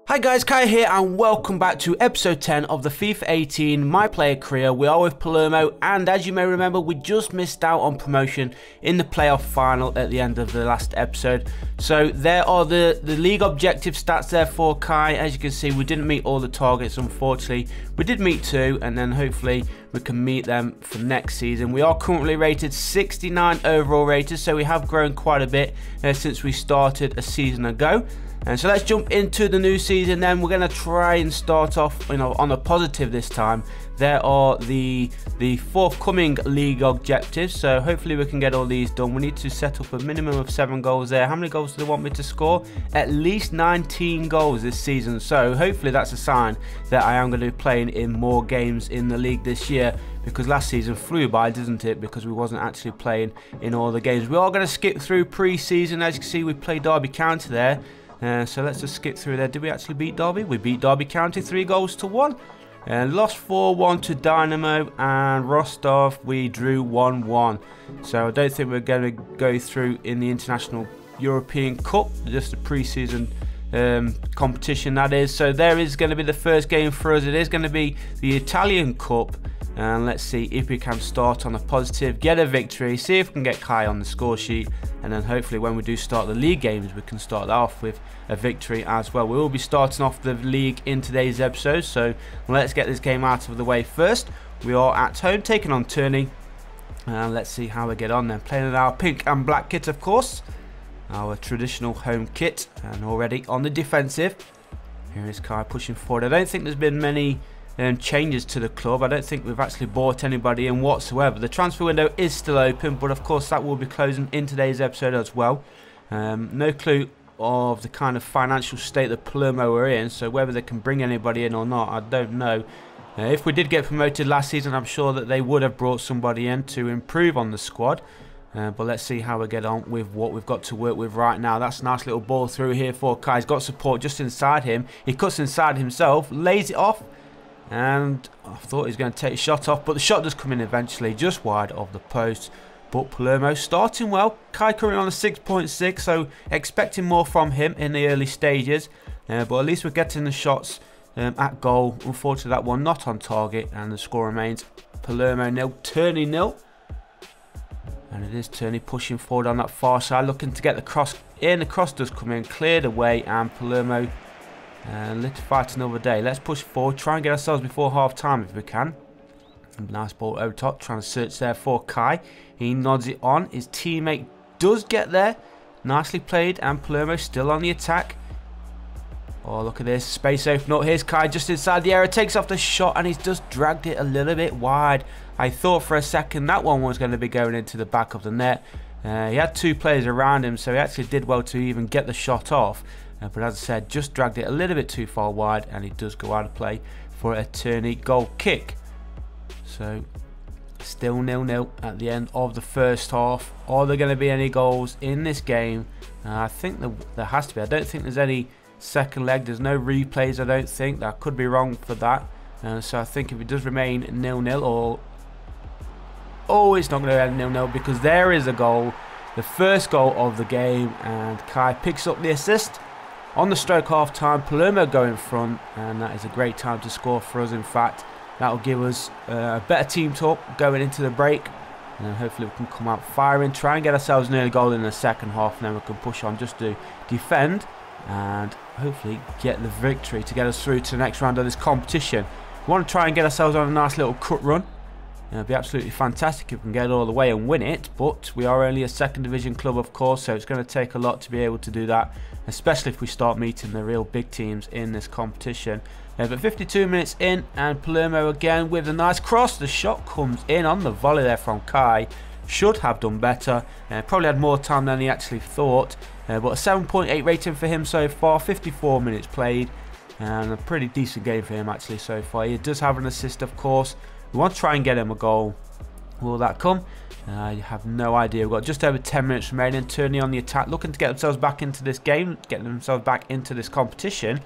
Hi guys, Kai here and welcome back to episode 10 of the FIFA 18 My Player Career. We are with Palermo, and as you may remember, we just missed out on promotion in the playoff final at the end of the last episode. So there are the league objective stats there for Kai. As you can see, we didn't meet all the targets, unfortunately. We did meet two, and then hopefully we can meet them for next season. We are currently rated 69 overall rated, so we have grown quite a bit since we started a season ago. And so let's jump into the new season then. We're going to try and start off on a positive this time. There are the forthcoming league objectives, so hopefully we can get all these done. We need to set up a minimum of 7 goals there. How many goals do they want me to score? At least 19 goals this season, so hopefully that's a sign that I am going to be playing in more games in the league this year, because last season flew by, didn't it, because we wasn't actually playing in all the games. We are going to skip through pre-season. As you can see, we played Derby County there. So let's just skip through there. Did we actually beat Derby? We beat Derby County 3-1. Lost 4-1 to Dynamo, and Rostov we drew 1-1. So I don't think we're going to go through in the International European Cup, just a pre-season competition that is. So there is going to be the first game for us. It is going to be the Italian Cup. And let's see if we can start on a positive, get a victory, see if we can get Kai on the score sheet, and then hopefully when we do start the league games, we can start that off with a victory as well. We will be starting off the league in today's episode, so let's get this game out of the way first. We are at home, taking on Turney, and let's see how we get on then. Playing in our pink and black kit, of course, our traditional home kit, and already on the defensive. Here is Kai pushing forward. I don't think there's been many changes to the club. I don't think we've actually bought anybody in whatsoever. The transfer window is still open, but of course that will be closing in today's episode as well. No clue of the kind of financial state that Palermo are in, so whether they can bring anybody in or not, I don't know. If we did get promoted last season, I'm sure that they would have brought somebody in to improve on the squad. But let's see how we get on with what we've got to work with right now. That's a nice little ball through here for Kai. He's got support just inside him. He cuts inside himself, lays it off. And I thought he was going to take a shot off, but the shot does come in eventually, just wide of the post. But Palermo starting well. Kai currently on a 6.6, so expecting more from him in the early stages. But at least we're getting the shots at goal. Unfortunately, that one not on target, and the score remains Palermo 0, Turney 0. And it is Turney pushing forward on that far side, looking to get the cross in. The cross does come in, cleared away, and Palermo let's fight another day. Let's push forward, try and get ourselves before half time if we can. Nice ball over top, trying to search there for Kai. He nods it on. His teammate does get there. Nicely played, and Palermo still on the attack. Oh, look at this. Space open up. Here's Kai just inside the area. Takes off the shot, and he's just dragged it a little bit wide. I thought for a second that one was going to be going into the back of the net. He had two players around him, so he actually did well to even get the shot off. But as I said, just dragged it a little bit too far wide, and he does go out of play for a Turney goal kick. So still 0-0 at the end of the first half. Are there going to be any goals in this game? I think there has to be. I don't think there's any second leg. There's no replays, I don't think. That could be wrong for that. So I think if it does remain 0-0, or... Oh, it's not going to end 0-0, because there is a goal. The first goal of the game, and Kai picks up the assist. On the stroke half time, Palermo go in front, and that is a great time to score for us. In fact, that will give us a better team talk going into the break, and then hopefully we can come out firing, try and get ourselves an early goal in the second half, and then we can push on just to defend and hopefully get the victory to get us through to the next round of this competition. We want to try and get ourselves on a nice little cut run. It'll be absolutely fantastic if we can get all the way and win it, but we are only a second division club, of course, so it's going to take a lot to be able to do that, especially if we start meeting the real big teams in this competition. But 52 minutes in, and Palermo again with a nice cross. The shot comes in on the volley there from Kai. Should have done better, probably had more time than he actually thought, but a 7.8 rating for him so far, 54 minutes played, and a pretty decent game for him actually so far. He does have an assist, of course. We want to try and get him a goal. Will that come? I have no idea. We've got just over 10 minutes remaining. Turney on the attack, looking to get themselves back into this game, getting themselves back into this competition.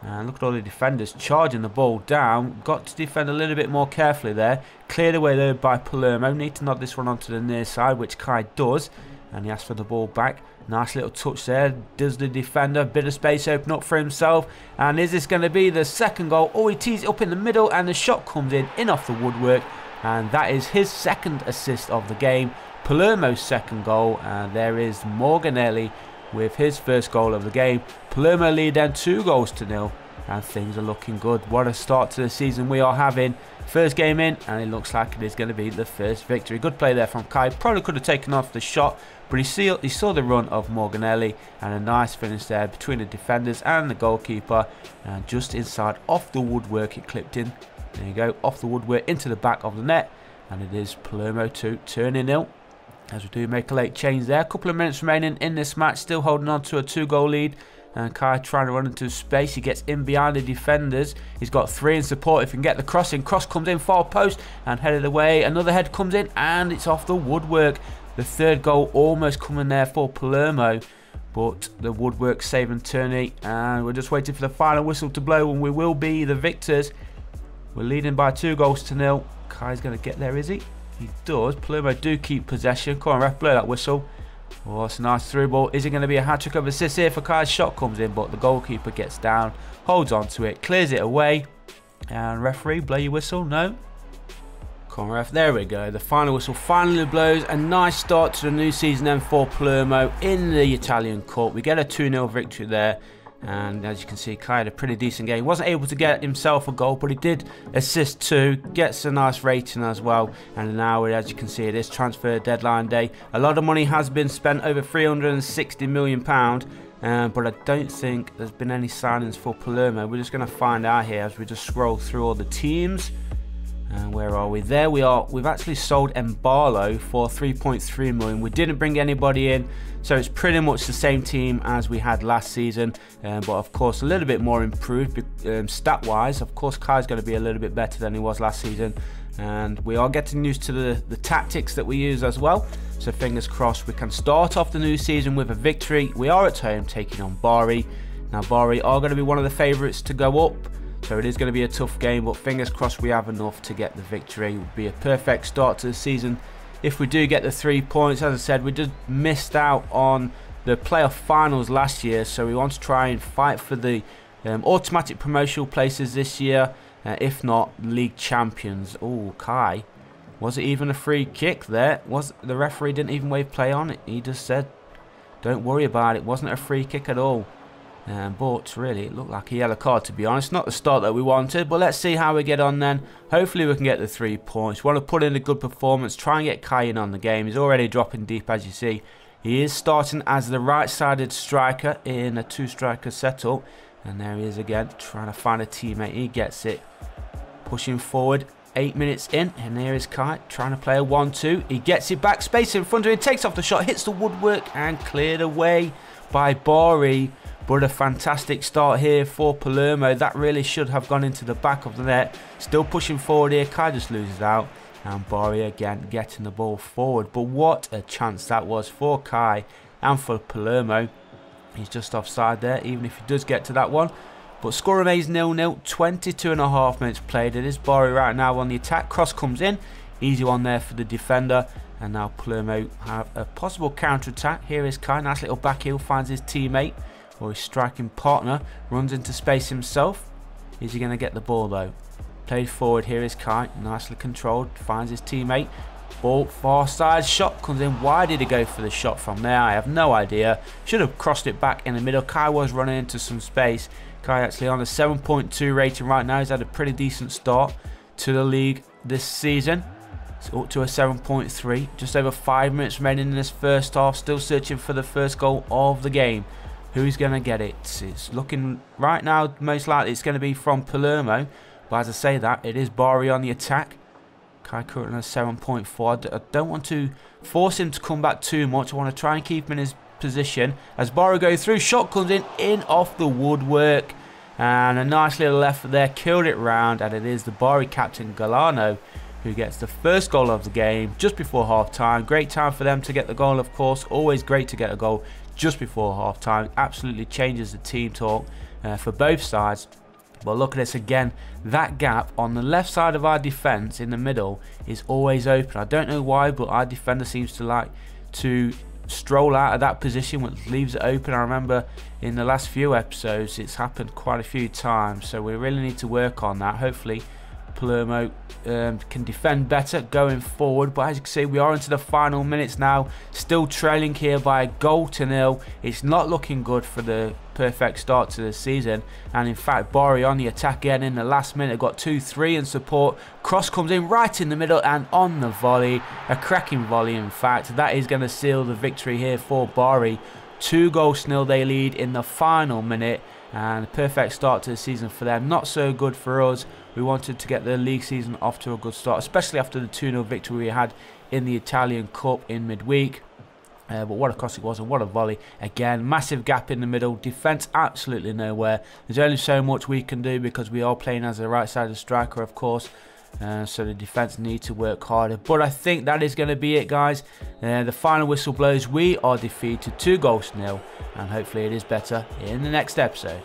And look at all the defenders charging the ball down. Got to defend a little bit more carefully there. Cleared away there by Palermo. Need to nod this one onto the near side, which Kai does. And he asks for the ball back. Nice little touch there. Does the defender. Bit of space open up for himself. And is this going to be the second goal? Oh, he tees it up in the middle and the shot comes in off the woodwork. And that is his second assist of the game. Palermo's second goal. And there is Morganelli with his first goal of the game. Palermo lead then 2-0. And things are looking good. What a start to the season we are having. First game in, and it looks like it is going to be the first victory. Good play there from Kai. Probably could have taken off the shot, but he saw the run of Morganelli, and a nice finish there between the defenders and the goalkeeper. And just inside, off the woodwork, it clipped in. There you go, off the woodwork into the back of the net. And it is Palermo 2, turning nil. As we do make a late change there. A couple of minutes remaining in this match, still holding on to a 2-goal lead. And Kai trying to run into space. He gets in behind the defenders. He's got 3 in support. If he can get the cross in. Cross comes in, far post and headed away. Another head comes in and it's off the woodwork. The third goal almost coming there for Palermo. But the woodwork saving Turney. And we're just waiting for the final whistle to blow and we will be the victors. We're leading by 2-0. Kai's going to get there, is he? He does. Palermo do keep possession. Come on, ref, blow that whistle. Oh, it's a nice through ball. Is it going to be a hat-trick of assists here for Kai's shot comes in, but the goalkeeper gets down, holds on to it, clears it away. And referee, blow your whistle. No. Come on, ref. There we go. The final whistle finally blows. A nice start to the new season then for Palermo in the Italian Cup. We get a 2-0 victory there. And as you can see, Kai had a pretty decent game. He wasn't able to get himself a goal, but he did assist 2. Gets a nice rating as well. And now, as you can see, it is transfer deadline day. A lot of money has been spent, over £360 million. But I don't think there's been any signings for Palermo. We're just going to find out here as we just scroll through all the teams. And where are we? There we are. We've actually sold Mbalo for 3.3 million. We didn't bring anybody in, so it's pretty much the same team as we had last season, but of course a little bit more improved stat wise. Of course Kai's going to be a little bit better than he was last season, and we are getting used to the tactics that we use as well. So fingers crossed we can start off the new season with a victory. We are at home taking on Bari. Now Bari are going to be one of the favourites to go up, so it is going to be a tough game, but fingers crossed we have enough to get the victory. It would be a perfect start to the season if we do get the 3 points. As I said, we just missed out on the playoff finals last year, so we want to try and fight for the automatic promotional places this year, if not league champions. Oh, Kai, was it even a free kick there? Was the referee didn't even wave play on it? He just said don't worry about it. Wasn't a free kick at all. But really it looked like a yellow card, to be honest. Not the start that we wanted, but let's see how we get on then. Hopefully we can get the 3 points. We want to put in a good performance, try and get Kai in on the game. He's already dropping deep, as you see. He is starting as the right-sided striker in a 2-striker setup. And there he is again, trying to find a teammate. He gets it. Pushing forward, 8 minutes in, and there is Kai trying to play a 1-2. He gets it back, space in front of him, takes off the shot, hits the woodwork and cleared away by Bari. But a fantastic start here for Palermo. That really should have gone into the back of the net. Still pushing forward here. Kai just loses out. And Bari again getting the ball forward. But what a chance that was for Kai and for Palermo. He's just offside there, even if he does get to that one. But score remains 0-0. 22.5 minutes played. It is Bari right now on the attack. Cross comes in. Easy one there for the defender. And now Palermo have a possible counter-attack. Here is Kai. Nice little back heel. Finds his teammate, or his striking partner, runs into space himself. Is he going to get the ball though? Played forward, here is Kai, nicely controlled, finds his teammate. Ball far side, shot comes in. Why did he go for the shot from there? I have no idea. Should have crossed it back in the middle. Kai was running into some space. Kai actually on a 7.2 rating right now. He's had a pretty decent start to the league this season. It's up to a 7.3. Just over 5 minutes remaining in this first half. Still searching for the first goal of the game. Who's going to get it? It's looking right now most likely it's going to be from Palermo. But as I say that, it is Bari on the attack. Kai currently on a 7.4. I don't want to force him to come back too much. I want to try and keep him in his position. As Bari goes through, shot comes in off the woodwork. And a nice little effort there, killed it round. And it is the Bari captain, Galano, who gets the first goal of the game just before half time. Great time for them to get the goal, of course. Always great to get a goal just before half time. Absolutely changes the team talk for both sides. But look at this again. That gap on the left side of our defence in the middle is always open. I don't know why, but our defender seems to like to stroll out of that position, which leaves it open. I remember in the last few episodes it's happened quite a few times, so we really need to work on that. Hopefully Palermo can defend better going forward. But as you can see, we are into the final minutes now, still trailing here by a goal to nil. It's not looking good for the perfect start to the season, and in fact Bari on the attack again in the last minute, got 2-3 in support. Cross comes in right in the middle and on the volley, a cracking volley in fact. That is going to seal the victory here for Bari. 2-0 they lead in the final minute, and a perfect start to the season for them. Not so good for us. We wanted to get the league season off to a good start, especially after the 2-0 victory we had in the Italian Cup in midweek. But what a cross it was, and what a volley. Again, massive gap in the middle, defence absolutely nowhere. There's only so much we can do because we are playing as a right-sided striker, of course. So the defence need to work harder. But I think that is going to be it, guys. The final whistle blows. We are defeated 2-0, and hopefully it is better in the next episode.